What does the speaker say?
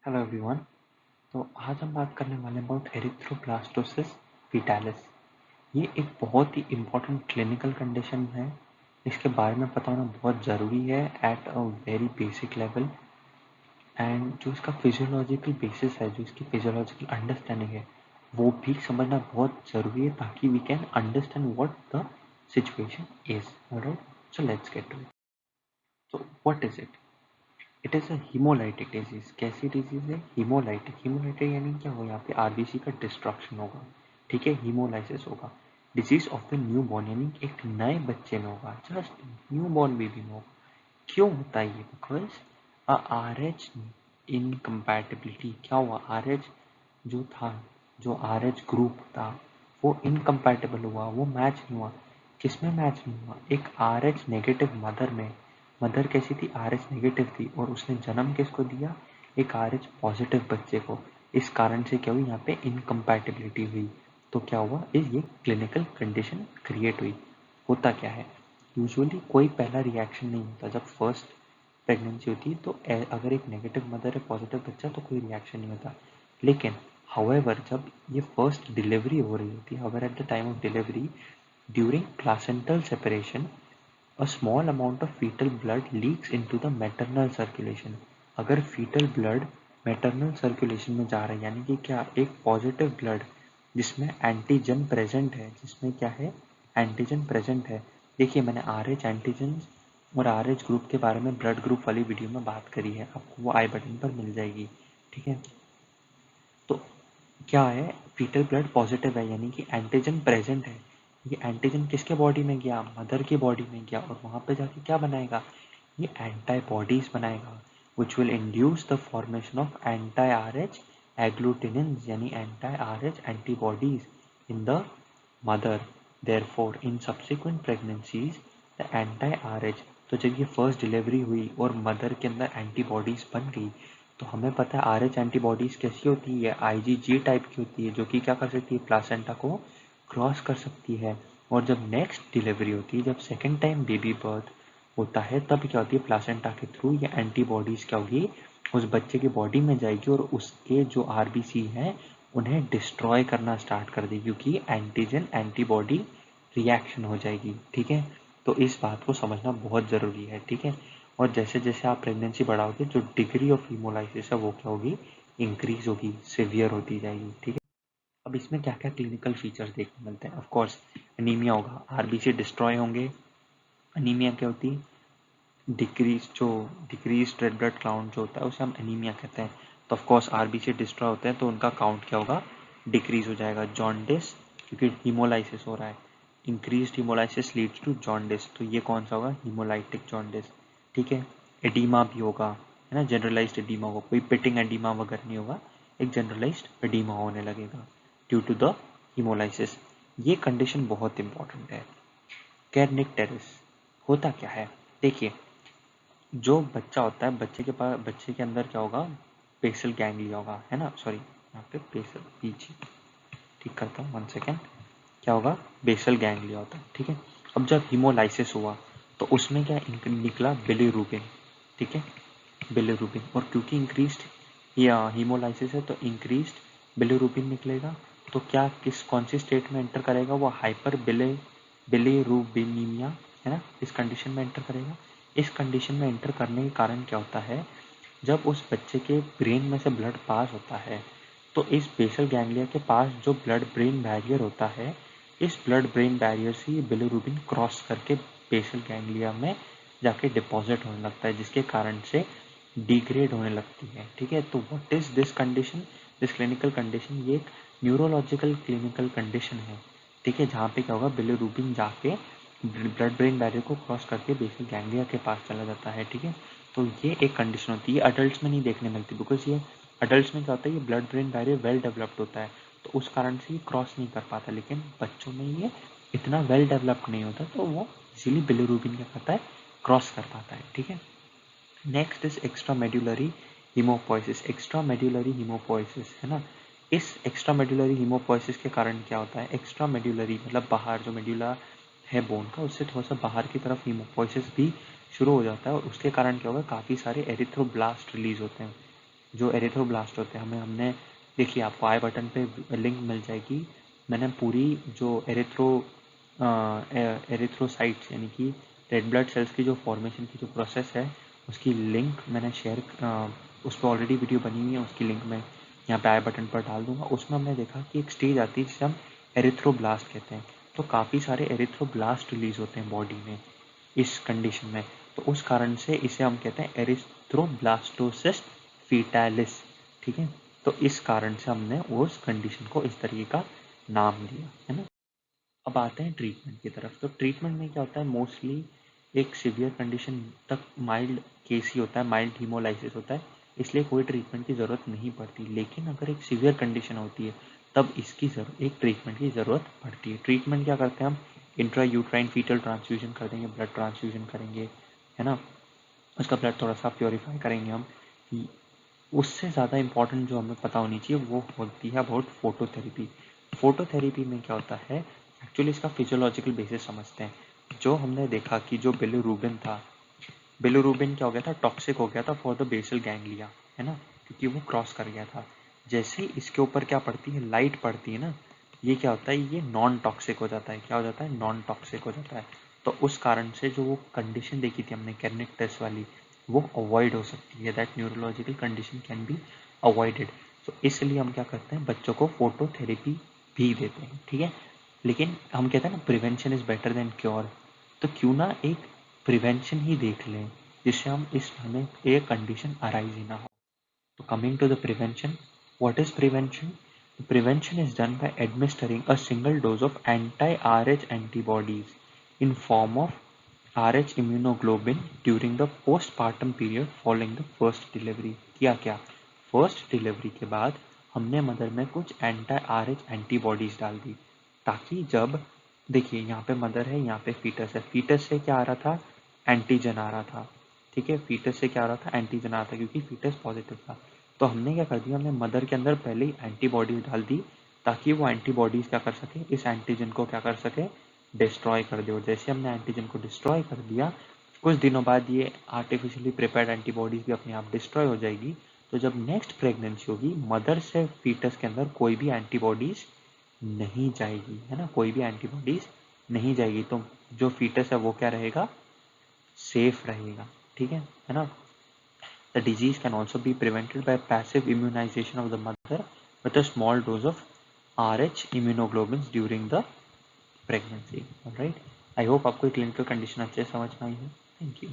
Hello everyone. तो आज हम बात करने वाले हैं अबाउट एरिथ्रोब्लास्टोसिस फीटालिस। ये एक बहुत ही इम्पोर्टेंट क्लिनिकल कंडीशन है। इसके बारे में पता होना बहुत ज़रूरी है at a very basic level. And जो इसका फिजियोलॉजिकल बेसिस है, जो इसकी फिजियोलॉजिकल अंडरस्टैंडिंग है, वो भी समझना बहुत ज़रूरी है ताकि we can understand what the situation is. Alright, so let's get to it. तो what is it? It is a haemolytic disease. कैसी डिजीज है? हीमोलाइटिक। हीमोलाइटिक यानी क्या हो, यहाँ पे आरबीसी का डिस्ट्रक्शन होगा, ठीक है, हीमोलाइसिस होगा। Disease of the new born यानी एक नए बच्चे में होगा, जस्ट न्यू बॉर्न बेबी में होगा। क्यों होता है ये? Because R H incompatibility. क्या हुआ? आर एच जो था, जो आर एच ग्रुप था, वो इनकम्पैटिबल हुआ, वो मैच नहीं हुआ। किसमें मैच नहीं हुआ? एक आर एच नेगेटिव मदर में। मदर कैसी थी? आर एच नेगेटिव थी, और उसने जन्म किसको दिया? एक आर एच पॉजिटिव बच्चे को। इस कारण से क्या हुई? यहाँ पे इनकम्पैटिबिलिटी हुई। तो क्या हुआ? ये क्लिनिकल कंडीशन क्रिएट हुई। होता क्या है? यूजुअली कोई पहला रिएक्शन नहीं होता जब फर्स्ट प्रेगनेंसी होती है। तो अगर एक नेगेटिव मदर है, पॉजिटिव बच्चा, तो कोई रिएक्शन नहीं होता। लेकिन हाउएवर जब ये फर्स्ट डिलीवरी हो रही होती है, however at the time of delivery during placental separation, a small amount of fetal blood leaks into the maternal circulation। अगर fetal blood maternal circulation में जा रहा है, यानी कि क्या, एक पॉजिटिव ब्लड जिसमें एंटीजन प्रेजेंट है, जिसमें क्या है? एंटीजन प्रेजेंट है। देखिए, मैंने आर एच एंटीजन और आर एच ग्रुप के बारे में ब्लड ग्रुप वाली वीडियो में बात करी है, आपको वो आई बटन पर मिल जाएगी, ठीक है। तो क्या है? फीटल ब्लड पॉजिटिव है, यानी कि एंटीजन प्रेजेंट है। ये एंटीजन किसके बॉडी में गया? मदर की बॉडी में गया, और वहां पे जाके क्या बनाएगा? ये एंटीबॉडीज बनाएगा, which will induce the formation of anti R H agglutinins, यानी anti R H antibodies in the mother. Therefore in subsequent pregnancies the anti R H. तो जब ये फर्स्ट डिलीवरी हुई और मदर के अंदर एंटीबॉडीज बन गई, तो हमें पता है आर एच एंटीबॉडीज कैसी होती है? आईजीजी टाइप की होती है, जो कि क्या कर सकती है? प्लासेंटा को क्रॉस कर सकती है। और जब नेक्स्ट डिलीवरी होती है, जब सेकेंड टाइम बेबी बर्थ होता है, तब क्या होती है? प्लासेंटा के थ्रू ये एंटीबॉडीज क्या होगी? उस बच्चे की बॉडी में जाएगी, और उसके जो आरबीसी हैं उन्हें डिस्ट्रॉय करना स्टार्ट कर देगी, क्योंकि एंटीजन एंटीबॉडी रिएक्शन हो जाएगी, ठीक है। तो इस बात को समझना बहुत ज़रूरी है, ठीक है। और जैसे जैसे आप प्रेगनेंसी बढ़ाओगे, जो डिग्री ऑफ हीमोलाइसिस है वो क्या होगी? इंक्रीज होगी, सिवियर होती जाएगी, ठीक है। अब इसमें क्या क्या क्लिनिकल फीचर्स देखने मिलते हैं? ऑफकोर्स एनीमिया होगा, आरबीसी डिस्ट्रॉय होंगे। एनीमिया क्या होती है? डिक्रीज रेड ब्लड काउंट जो होता है उसे हम एनीमिया कहते हैं। तो ऑफकोर्स आरबीसी डिस्ट्रॉय होते हैं, तो उनका काउंट क्या होगा? डिक्रीज हो जाएगा। जॉन्डिस, क्योंकि हीमोलाइसिस हो रहा है, increase haemolysis leads to jaundice, तो ये कौन सा होगा? हीमोलाइटिक जॉन्डिस, ठीक है। एडीमा भी होगा, है ना, जनरलाइज्ड एडीमा होगा, कोई पिटिंग एडीमा वगैरह नहीं होगा, एक जनरलाइज्ड एडीमा होने लगेगा ड्यू टू द हीमोलाइसिस। ये कंडीशन बहुत इंपॉर्टेंट है। कैरनिकटेरिस होता क्या है? देखिए, जो बच्चा होता है, बच्चे के पास, बच्चे के अंदर क्या होगा? बेसल गैंग्लिया होगा, है ना, सॉरी, यहाँ पे बेसल, पीछे ठीक करता हूँ, 1 सेकेंड। क्या होगा? बेसल गैंग्लिया होता है, ठीक है। अब जब हीमोलाइसिस हुआ, तो उसमें क्या निकला? बिलीरुबिन, ठीक है, बिलीरुबिन। और क्योंकि इंक्रीज्ड या हीमोलाइसिस है, तो इंक्रीज्ड बिलीरुबिन निकलेगा। तो क्या, किस कौन सी स्टेट में एंटर करेगा? वो हाइपर बिलीरुबिनीमिया, है ना, इस कंडीशन में एंटर करेगा। इस कंडीशन में एंटर करने के कारण क्या होता है? जब उस बच्चे के ब्रेन में से ब्लड पास होता है, तो इस बेसल गैंग्लिया के पास जो ब्लड ब्रेन बैरियर होता है, इस ब्लड ब्रेन बैरियर से ये बिलीरुबिन क्रॉस करके बेसल गैंग्लिया में जाके डिपॉजिट होने लगता है, जिसके कारण से डिग्रेड होने लगती है, ठीक है। तो what is this condition? This clinical condition, ये एक न्यूरोलॉजिकल क्लिनिकल कंडीशन है, ठीक है, जहाँ पे क्या होगा? बिलीरुबिन जाके ब्लड ब्रेन बैरियर को क्रॉस करके बेसल गैंग्लिया के पास चला जाता है, ठीक है। तो ये एक कंडीशन होती है, अडल्ट में नहीं देखने मिलती, बिकॉज ये अडल्ट में क्या होता है? ये blood brain barrier well developed होता है, तो उस कारण से ये क्रॉस नहीं कर पाता। लेकिन बच्चों में ये इतना वेल डेवलप्ड नहीं होता, तो वो इसीलिए बिलीरुबिन क्या करता है? क्रॉस कर पाता है, ठीक है। Next is extra medullary haemopoiesis. Extra medullary haemopoiesis, है ना। इस एक्स्ट्रा मेड्यूलरी हीमोपोइसिस के कारण क्या होता है? एक्स्ट्रा मेड्यूलरी मतलब बाहर, जो मेड्यूला है बोन का, उससे थोड़ा सा बाहर की तरफ हीमोपोइसिस भी शुरू हो जाता है, और उसके कारण क्या होगा? काफ़ी सारे एरिथ्रोब्लास्ट रिलीज होते हैं। जो एरिथ्रोब्लास्ट होते हैं, हमने देखिए आपको आई बटन पे लिंक मिल जाएगी। मैंने पूरी जो एरिथ्रोसाइट्स यानी कि रेड ब्लड सेल्स की जो फॉर्मेशन की जो प्रोसेस है उसकी लिंक मैंने शेयर उस पर ऑलरेडी वीडियो बनी हुई है, उसकी लिंक मैं यहाँ पे आई बटन पर डाल दूंगा। उसमें हमने देखा कि एक स्टेज आती है जिसे हम एरिथ्रोब्लास्ट कहते हैं। तो काफ़ी सारे एरिथ्रोब्लास्ट रिलीज होते हैं बॉडी में इस कंडीशन में, तो उस कारण से इसे हम कहते हैं एरिथ्रोब्लास्टोसिस फीटालिस। ठीक है, तो इस कारण से हमने उस कंडीशन को इस तरीके का नाम दिया है ना। अब आते हैं ट्रीटमेंट की तरफ। तो ट्रीटमेंट में क्या होता है, मोस्टली एक सीवियर कंडीशन तक माइल्ड केस ही होता है, माइल्ड हीमोलाइसिस होता है, इसलिए कोई ट्रीटमेंट की ज़रूरत नहीं पड़ती। लेकिन अगर एक सीवियर कंडीशन होती है तब इसकी एक ट्रीटमेंट की ज़रूरत पड़ती है। ट्रीटमेंट क्या करते हैं हम, इंट्रा यूट्राइन फीटल ट्रांसफ्यूजन कर देंगे, ब्लड ट्रांसफ्यूजन करेंगे, है ना, उसका ब्लड थोड़ा सा प्योरीफाई करेंगे हम। उससे ज़्यादा इंपॉर्टेंट जो हमें पता होनी चाहिए वो होती है अबाउट फोटोथेरेपी। फोटोथेरेपी में क्या होता है, एक्चुअली इसका फिजियोलॉजिकल बेसिस समझते हैं। जो हमने देखा कि जो बिलिरुबिन था, बिलिरुबिन क्या हो गया था, टॉक्सिक हो गया था फॉर द बेसल गैंग्लिया, है ना, क्योंकि वो क्रॉस कर गया था। जैसे ही इसके ऊपर क्या पड़ती है, लाइट पड़ती है ना, ये क्या होता है, ये नॉन टॉक्सिक हो जाता है। क्या हो जाता है, नॉन टॉक्सिक हो जाता है। तो उस कारण से जो वो कंडीशन देखी थी हमने कैर्निक टेस्ट वाली, वो अवॉइड हो सकती है। That neurological condition can be avoided. तो इसलिए हम क्या करते हैं, बच्चों को फोटोथेरेपी भी देते हैं। ठीक है, लेकिन हम कहते हैं ना prevention is better than cure, तो क्यों ना एक प्रिवेंशन ही देख लें जिससे हम इस हमें एक कंडीशन अराइज ही ना हो। तो coming to the prevention, what is prevention? The prevention is done by administering a single dose of anti-RH antibodies in form of RH immunoglobulin during the postpartum period following the first delivery। किया क्या, first delivery के बाद हमने mother में कुछ anti-RH antibodies डाल दी, ताकि जब देखिए यहाँ पे मदर है, यहाँ पे फीटस है, फीटस से क्या आ रहा था, एंटीजन आ रहा था। ठीक है, फीटस से क्या आ रहा था, एंटीजन आ रहा था, क्योंकि फीटस पॉजिटिव था। तो हमने क्या कर दिया, हमने मदर के अंदर पहले ही एंटीबॉडीज डाल दी, ताकि वो एंटीबॉडीज क्या कर सके, इस एंटीजन को क्या कर सके, डिस्ट्रॉय कर दे। और जैसे हमने एंटीजन को डिस्ट्रॉय कर दिया, कुछ दिनों बाद ये आर्टिफिशियली प्रिपेयर्ड एंटीबॉडीज भी अपने आप डिस्ट्रॉय हो जाएगी। तो जब नेक्स्ट प्रेगनेंसी होगी, मदर से फीटस के अंदर कोई भी एंटीबॉडीज नहीं जाएगी, है ना, कोई भी एंटीबॉडीज नहीं जाएगी। तो जो फीटस है वो क्या रहेगा, सेफ रहेगा। ठीक है ना। The disease can also be prevented by passive immunization of the mother with a small dose of RH immunoglobulins during the pregnancy. Alright, I hope आपको क्लिनिकल कंडीशन अच्छे से समझ में आई है। Thank you.